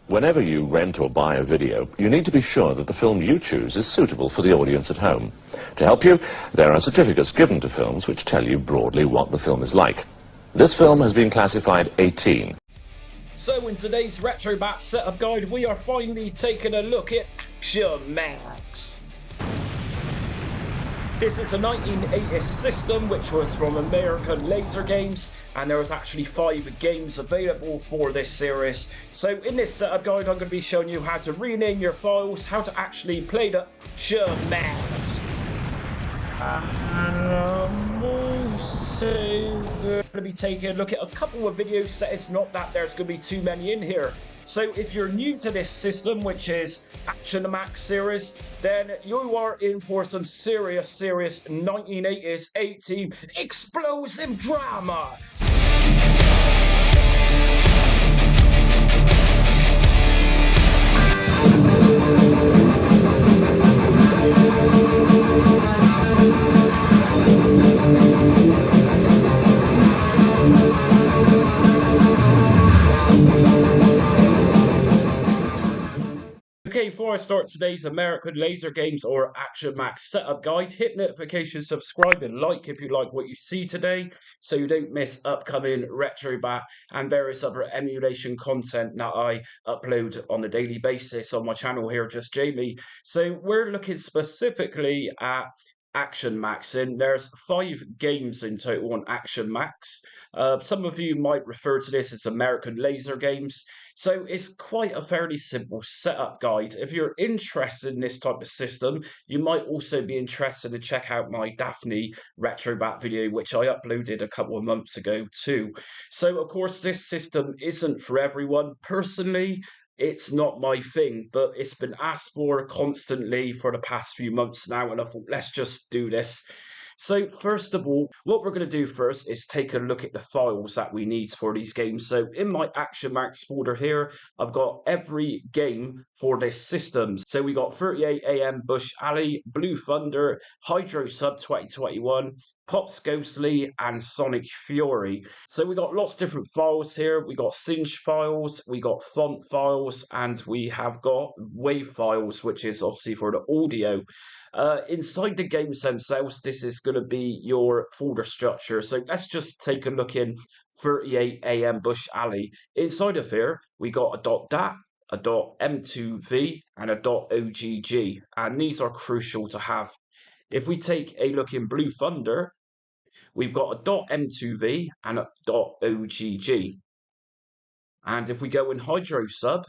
Whenever you rent or buy a video, you need to be sure that the film you choose is suitable for the audience at home. To help you, there are certificates given to films which tell you broadly what the film is like. This film has been classified 18. So in today's Retrobat setup guide, we are finally taking a look at Action Max. This is a 1980s system which was from American Laser Games, and there was actually 5 games available for this series. So in this setup guide I'm going to be showing you how to rename your files, how to actually play the Action Max. And I'm also going to be taking a look at a couple of videos, so it's not that there's going to be too many in here. So if you're new to this system, which is Action Max series, then you are in for some serious 1980s A-team explosive drama. Okay, before I start today's American Laser Games or Action Max setup guide, hit notification, subscribe and like if you like what you see today, so you don't miss upcoming Retrobat and various other emulation content that I upload on a daily basis on my channel here, Just Jamie. So we're looking specifically at Action Max, and there's 5 games in total on Action Max. Some of you might refer to this as American Laser Games. So it's quite a fairly simple setup guide. If you're interested in this type of system, you might also be interested to check out my Daphne Retrobat video, which I uploaded a couple of months ago too. So of course this system isn't for everyone. Personally, it's not my thing, but it's been asked for constantly for the past few months now, and I thought, let's just do this. So first of all, what we're going to do first is take a look at the files that we need for these games. So in my Action Max folder here, I've got every game for this system. So we got 38 AM Bush Alley, Blue Thunder, Hydro Sub 2021, Pops Ghostly and Sonic Fury. So we got lots of different files here. We got Singe files, we got font files, and we have got wave files, which is obviously for the audio. Inside the games themselves, this is going to be your folder structure. So let's just take a look in 38 AM Bush Alley. Inside of here, we got a .dat, a .m2v, and a .ogg, and these are crucial to have. If we take a look in Blue Thunder, we've got a .m2v and a .ogg. And if we go in Hydro Sub,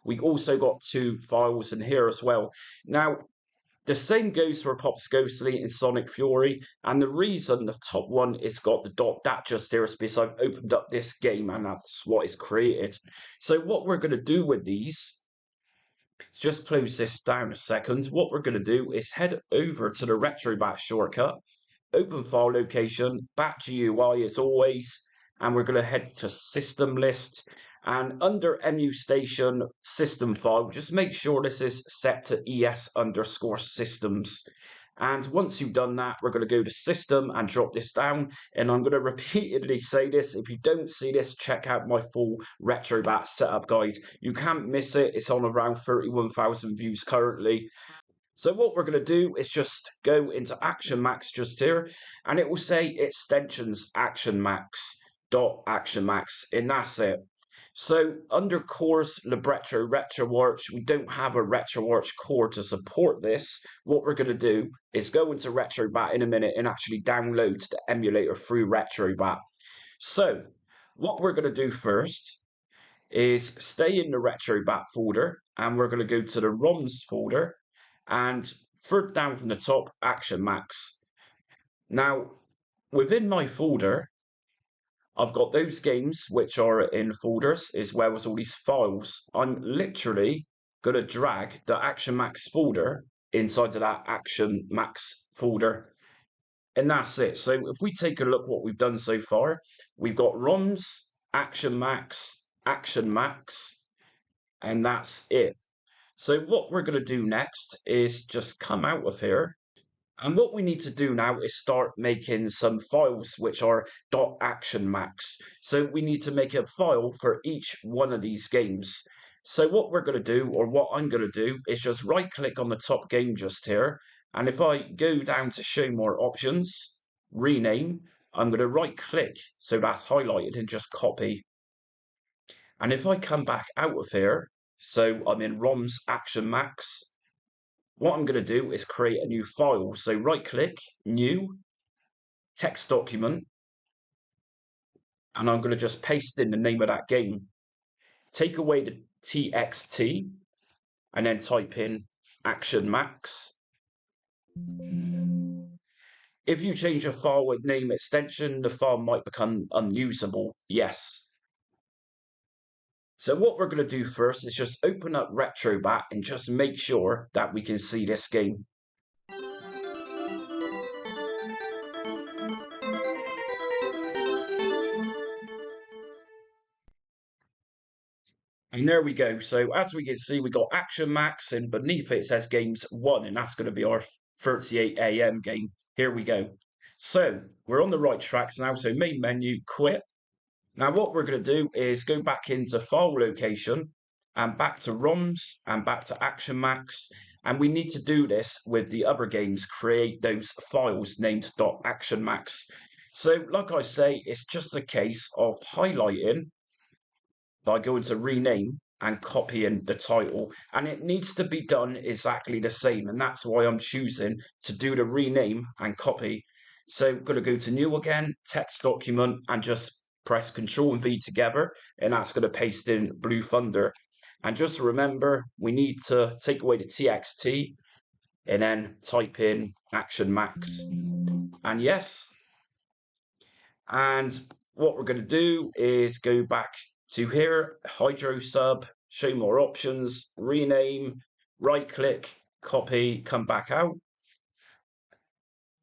we also got 2 files in here as well. Now, the same goes for Pops Ghostly and Sonic Fury, and the reason the top one is got the .dat just there is because I've opened up this game and that's what is created. So what we're going to do with these, just close this down a second. What we're going to do is head over to the Retrobat shortcut, open file location, bat GUI as always, and we're going to head to system list. And under emu station system file, just make sure this is set to es_systems. And once you've done that, we're going to go to system and drop this down. And I'm going to repeatedly say this. If you don't see this, check out my full Retrobat setup guide. You can't miss it. It's on around 31,000 views currently. So what we're going to do is just go into Action Max just here, and it will say extensions Action Max, .Action Max, and that's it. So under cores, libretto, RetroArch, we don't have a RetroArch core to support this. What we're going to do is go into Retrobat in a minute and actually download the emulator through Retrobat. So what we're going to do first is stay in the Retrobat folder, and we're going to go to the ROMs folder, and further down from the top, Action Max. Now, within my folder, I've got those games which are in folders as well as all these files. I'm literally going to drag the Action Max folder inside of that Action Max folder. And that's it. So if we take a look what we've done so far, we've got ROMs, Action Max, and that's it. So what we're going to do next is just come out of here And what we need to do now is start making some files which are .actionmax. So we need to make a file for each one of these games. So what we're going to do, or what I'm going to do, is just right click on the top game just here. And if I go down to show more options, rename, I'm going to right click so that's highlighted and just copy. And if I come back out of here, so I'm in ROM's Action Max, what I'm going to do is create a new file. So right click, new, text document, and I'm going to just paste in the name of that game. Take away the txt and then type in Action Max. If you change a file with name extension, the file might become unusable. Yes. So what we're going to do first is just open up Retrobat and just make sure that we can see this game. And there we go. So as we can see, we got Action Max, and beneath it says Games 1, and that's going to be our 38 AM game. Here we go. So we're on the right tracks now. So main menu, quit. Now what we're going to do is go back into file location and back to ROMs and back to Action Max. And we need to do this with the other games, create those files named .actionmax. So like I say, it's just a case of highlighting by going to rename and copying the title, and it needs to be done exactly the same, and that's why I'm choosing to do the rename and copy. So I'm going to go to new again, text document, and just press Control and V together, and that's going to paste in Blue Thunder. And just remember, we need to take away the txt and then type in Action Max. And yes, and what we're going to do is go back to here, Hydro Sub, show more options, rename, right click, copy, come back out.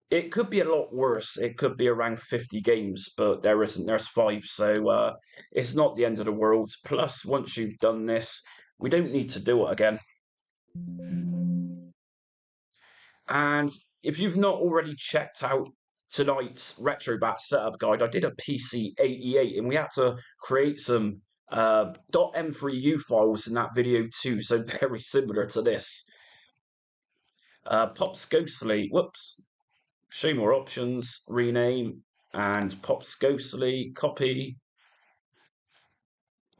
It could be a lot worse. It could be around 50 games, but there isn't. There's 5, so it's not the end of the world. Plus, once you've done this, we don't need to do it again. And if you've not already checked out tonight's Retrobat setup guide, I did a PC88 and we had to create some .m3u files in that video too, so very similar to this. Pops Ghostly, whoops, show more options, rename, and Pops Ghostly, copy,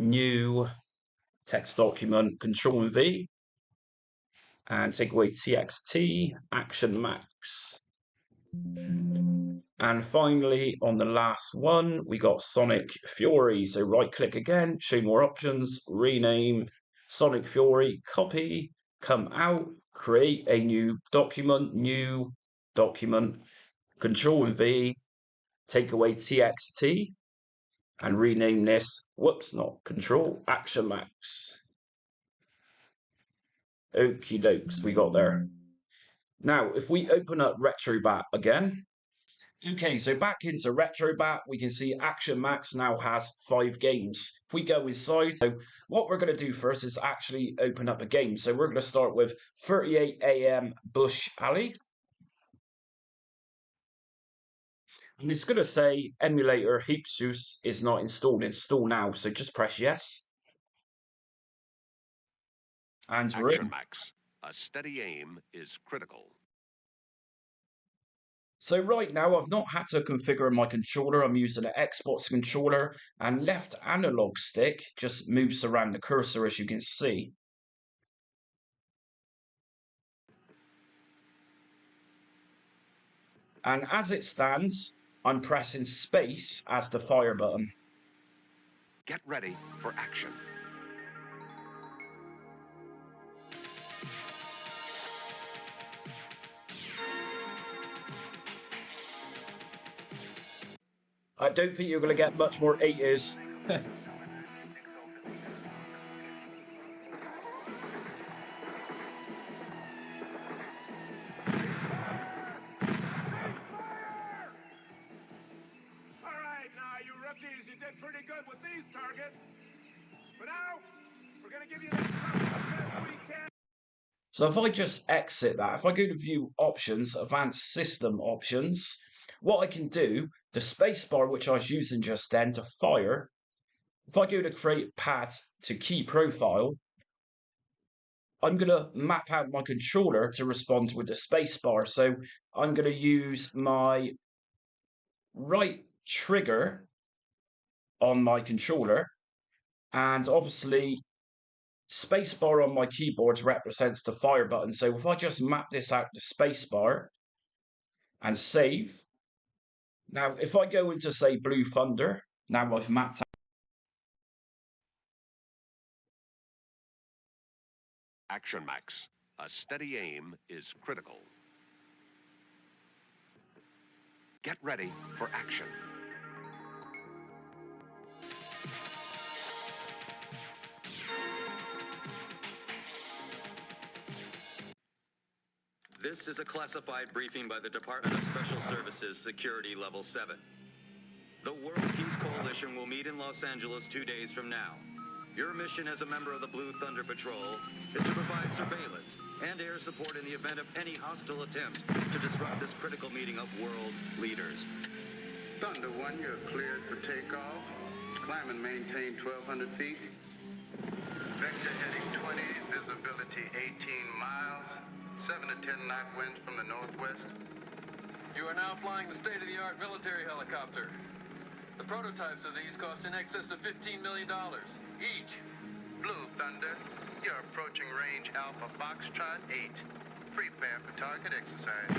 new, text document, Control and V, and take away txt, Action Max. And finally, on the last one, we got Sonic Fury. So right click again, show more options, rename, Sonic Fury, copy, come out, create a new document, Control and V, take away txt, and rename this, whoops, not Control, Action Max. Okie dokes, we got there. Now, if we open up Retrobat again, okay, so back into Retrobat, we can see Action Max now has 5 games. If we go inside, so what we're going to do first is actually open up a game. So we're going to start with 38 AM Bush Alley. And it's going to say Emulator Hypseus is not installed. Install now, so just press yes. And we're in. Action Max. A steady aim is critical. So right now, I've not had to configure my controller. I'm using an Xbox controller, and left analog stick just moves around the cursor, as you can see. And as it stands, I'm pressing space as the fire button. Get ready for action. I don't think you're going to get much more 8s. You did pretty good with these targets. But now, we're going to give you the best we can. So if I just exit that, if I go to view options, advanced system options, what I can do, the spacebar which I was using just then to fire, if I go to create pad to key profile, I'm going to map out my controller to respond with the spacebar. So I'm going to use my right trigger on my controller, and obviously spacebar on my keyboard represents the fire button. So if I just map this out to spacebar and save, now if I go into, say, Blue Thunder, now I've mapped out. Action Max. A steady aim is critical. Get ready for action. This is a classified briefing by the Department of Special Services, Security Level 7. The World Peace Coalition will meet in Los Angeles 2 days from now. Your mission as a member of the Blue Thunder Patrol is to provide surveillance and air support in the event of any hostile attempt to disrupt this critical meeting of world leaders. Thunder 1, you're cleared for takeoff. Climb and maintain 1,200 feet. Vector heading 20, visibility 18 miles. 7 to 10 knot winds from the northwest. You are now flying the state-of-the-art military helicopter. The prototypes of these cost in excess of $15 million each. Blue Thunder, you're approaching range Alpha Foxtrot 8. Prepare for target exercise.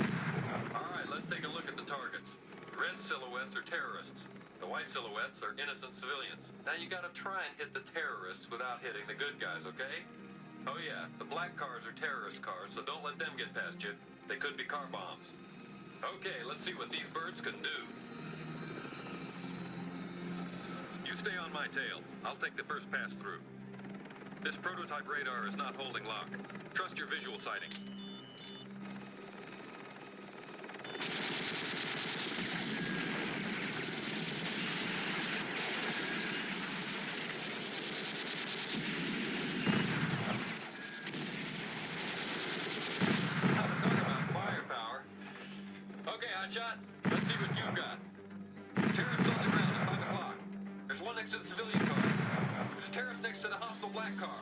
All right, let's take a look at the targets. The red silhouettes are terrorists. The white silhouettes are innocent civilians. Now you gotta try and hit the terrorists without hitting the good guys, okay? Oh yeah, the black cars are terrorist cars, so don't let them get past you. They could be car bombs. Okay, let's see what these birds can do. You stay on my tail. I'll take the first pass through. This prototype radar is not holding lock. Trust your visual sighting. Shot. Let's see what you've got. Terrorists on the ground at 5 o'clock. There's one next to the civilian car. There's a terrorist next to the hostile black car.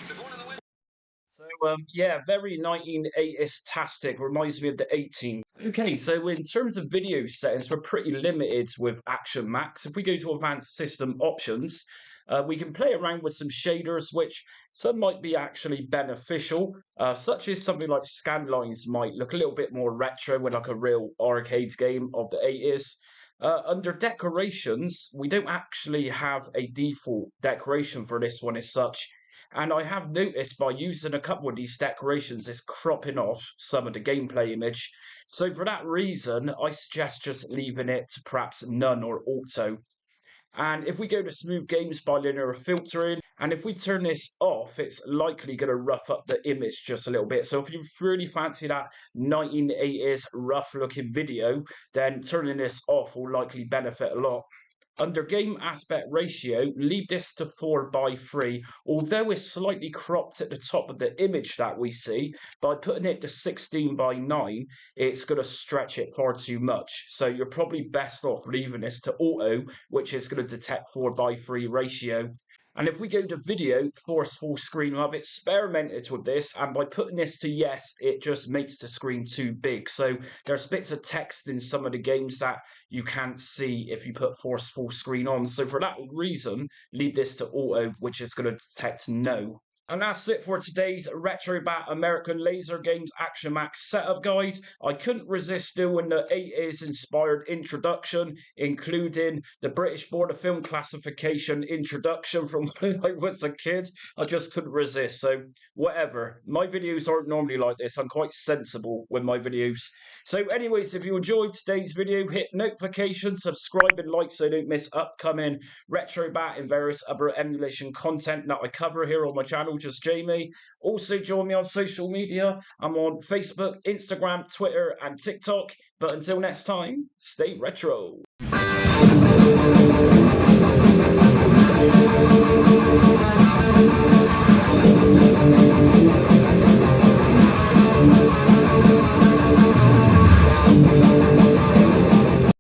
There's one in the window. So, yeah, very 1980s-tastic. Reminds me of the 18. Okay, so in terms of video settings, we're pretty limited with Action Max. If we go to Advanced System Options, we can play around with some shaders, which some might be actually beneficial, such as something like scan lines might look a little bit more retro with like a real arcade game of the 80s. Under decorations, we don't actually have a default decoration for this one as such. And I have noticed by using a couple of these decorations, it's cropping off some of the gameplay image. So for that reason, I suggest just leaving it to perhaps none or auto. And if we go to Smooth Games by Linear Filtering, and if we turn this off, it's likely going to rough up the image just a little bit. So if you really fancy that 1980s rough-looking video, then turning this off will likely benefit a lot. Under Game Aspect Ratio, leave this to 4:3, although it's slightly cropped at the top of the image that we see. By putting it to 16:9, it's going to stretch it far too much. So you're probably best off leaving this to Auto, which is going to detect 4:3 ratio. And if we go to video, force full screen, I've experimented with this, and by putting this to yes, it just makes the screen too big. So there's bits of text in some of the games that you can't see if you put force full screen on. So for that reason, leave this to auto, which is going to detect no. And that's it for today's Retrobat American Laser Games Action Max setup guide. I couldn't resist doing the 80s inspired introduction, including the British Board of Film Classification introduction from when I was a kid. I just couldn't resist, so whatever. My videos aren't normally like this. I'm quite sensible with my videos. So anyways, if you enjoyed today's video, hit notifications, subscribe and like so you don't miss upcoming Retrobat and various other emulation content that I cover here on my channel. Just Jamie. Also join me on social media. I'm on Facebook, Instagram, Twitter and TikTok. But until next time, stay retro.